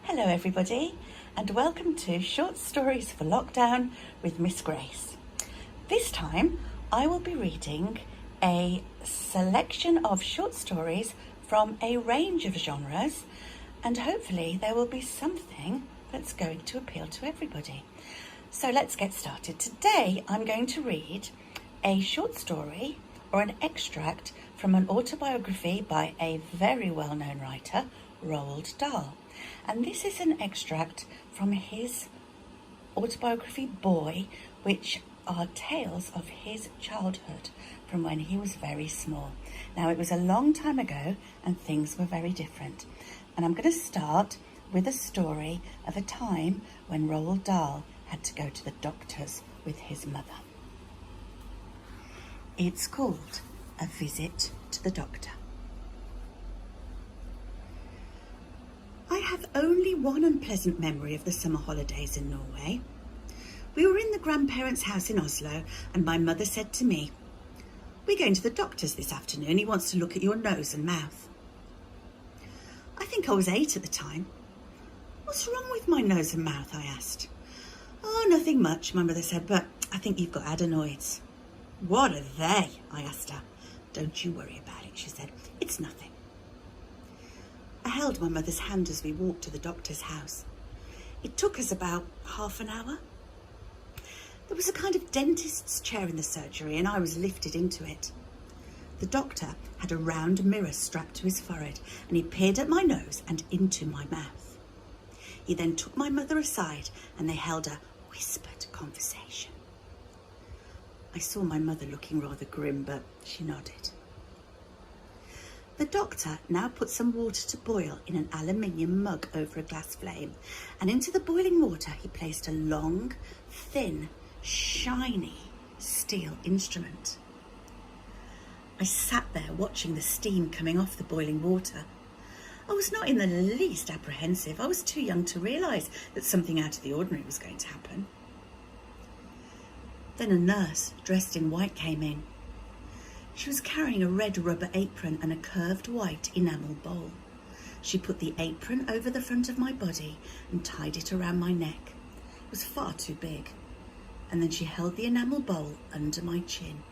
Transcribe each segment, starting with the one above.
Hello everybody, and welcome to Short Stories for Lockdown with Miss Grace. This time I will be reading a selection of short stories from a range of genres, and hopefully there will be something that's going to appeal to everybody. So let's get started. Today I'm going to read a short story or an extract from an autobiography by a very well-known writer, Roald Dahl. And this is an extract from his autobiography, Boy, which are tales of his childhood from when he was very small. Now, it was a long time ago and things were very different. And I'm going to start with a story of a time when Roald Dahl had to go to the doctors with his mother. It's called A Visit to the Doctor. I have only one unpleasant memory of the summer holidays in Norway. We were in the grandparents' house in Oslo, and my mother said to me, "We're going to the doctor's this afternoon. He wants to look at your nose and mouth." I think I was 8 at the time. "What's wrong with my nose and mouth?" I asked. "Oh, nothing much," my mother said, "but I think you've got adenoids." "What are they?" I asked her. "Don't you worry about it," she said. "It's nothing." I held my mother's hand as we walked to the doctor's house. It took us about half an hour. There was a kind of dentist's chair in the surgery, and I was lifted into it. The doctor had a round mirror strapped to his forehead, and he peered at my nose and into my mouth. He then took my mother aside, and they held a whispered conversation. I saw my mother looking rather grim, but she nodded. The doctor now put some water to boil in an aluminium mug over a glass flame, and into the boiling water he placed a long, thin, shiny steel instrument. I sat there watching the steam coming off the boiling water. I was not in the least apprehensive. I was too young to realise that something out of the ordinary was going to happen. Then a nurse dressed in white came in. She was carrying a red rubber apron and a curved white enamel bowl. She put the apron over the front of my body and tied it around my neck. It was far too big. And then she held the enamel bowl under my chin.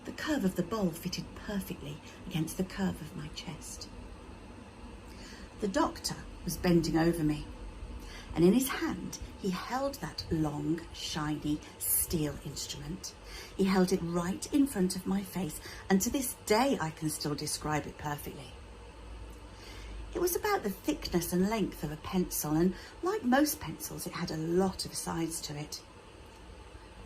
The curve of the bowl fitted perfectly against the curve of my chest. The doctor was bending over me, and in his hand he held that long, shiny steel instrument. He held it right in front of my face, and to this day I can still describe it perfectly. It was about the thickness and length of a pencil, and like most pencils, it had a lot of sides to it.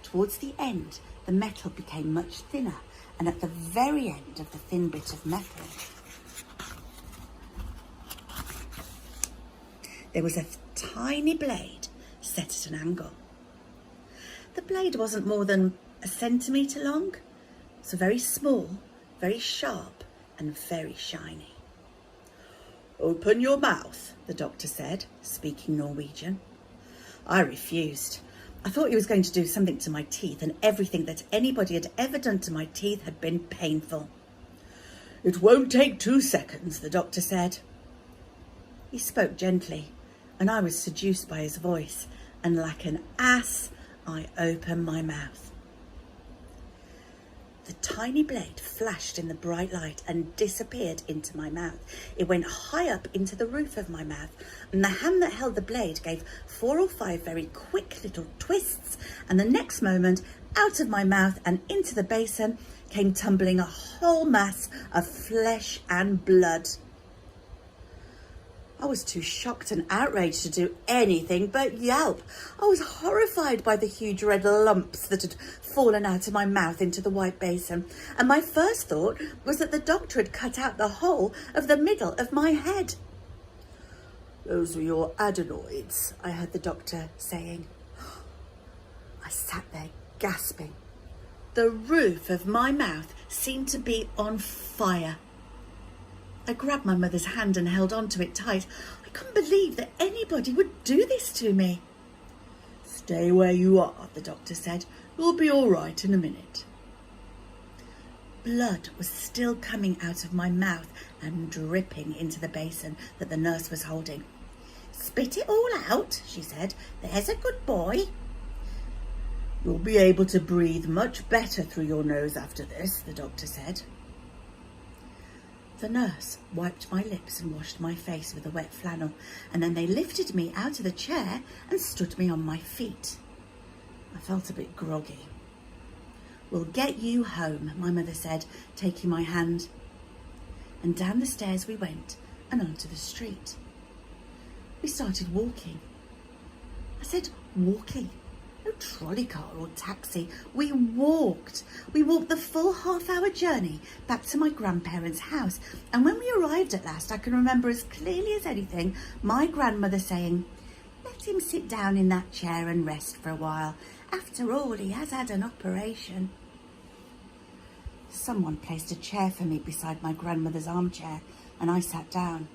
Towards the end, the metal became much thinner, and at the very end of the thin bit of metal, there was a tiny blade set at an angle. The blade wasn't more than a centimetre long, so very small, very sharp, and very shiny. "Open your mouth," the doctor said, speaking Norwegian. I refused. I thought he was going to do something to my teeth, and everything that anybody had ever done to my teeth had been painful. "It won't take 2 seconds, the doctor said. He spoke gently, and I was seduced by his voice, and like an ass, I opened my mouth. The tiny blade flashed in the bright light and disappeared into my mouth. It went high up into the roof of my mouth, and the hand that held the blade gave 4 or 5 very quick little twists, and the next moment, out of my mouth and into the basin came tumbling a whole mass of flesh and blood. I was too shocked and outraged to do anything but yelp. I was horrified by the huge red lumps that had fallen out of my mouth into the white basin, and my first thought was that the doctor had cut out the whole of the middle of my head. "Those are your adenoids," I heard the doctor saying. I sat there gasping. The roof of my mouth seemed to be on fire. I grabbed my mother's hand and held on to it tight. I couldn't believe that anybody would do this to me. "Stay where you are," the doctor said. "You'll be all right in a minute." Blood was still coming out of my mouth and dripping into the basin that the nurse was holding. "Spit it all out," she said. "There's a good boy." "You'll be able to breathe much better through your nose after this," the doctor said. The nurse wiped my lips and washed my face with a wet flannel, and then they lifted me out of the chair and stood me on my feet. I felt a bit groggy. "We'll get you home," my mother said, taking my hand. And down the stairs we went and onto the street. We started walking. I said walking, no trolley car or taxi. We walked. We walked the full half-hour journey back to my grandparents' house. And when we arrived at last, I can remember as clearly as anything my grandmother saying, "Let him sit down in that chair and rest for a while. After all, he has had an operation." Someone placed a chair for me beside my grandmother's armchair, and I sat down.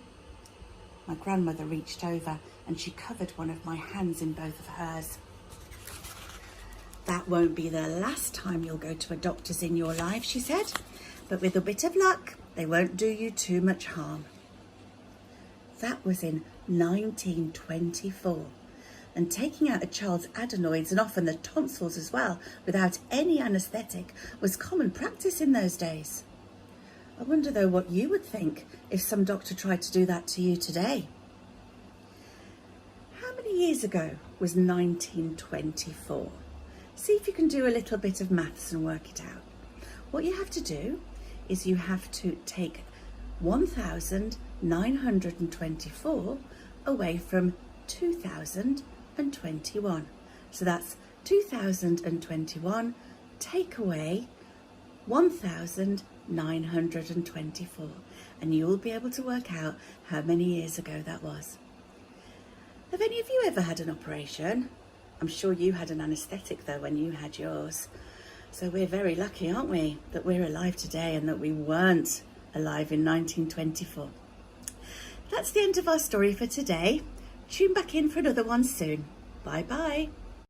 My grandmother reached over and she covered one of my hands in both of hers. "That won't be the last time you'll go to a doctor's in your life," she said, "but with a bit of luck, they won't do you too much harm." That was in 1924. And taking out a child's adenoids and often the tonsils as well, without any anaesthetic, was common practice in those days. I wonder though what you would think if some doctor tried to do that to you today. How many years ago was 1924? See if you can do a little bit of maths and work it out. What you have to do is you have to take 1924 away from 2021. So that's 2021 take away 1924, and you will be able to work out how many years ago that was. Have any of you ever had an operation? I'm sure you had an anaesthetic though when you had yours. So we're very lucky, aren't we, that we're alive today and that we weren't alive in 1924. That's the end of our story for today. Tune back in for another one soon. Bye bye.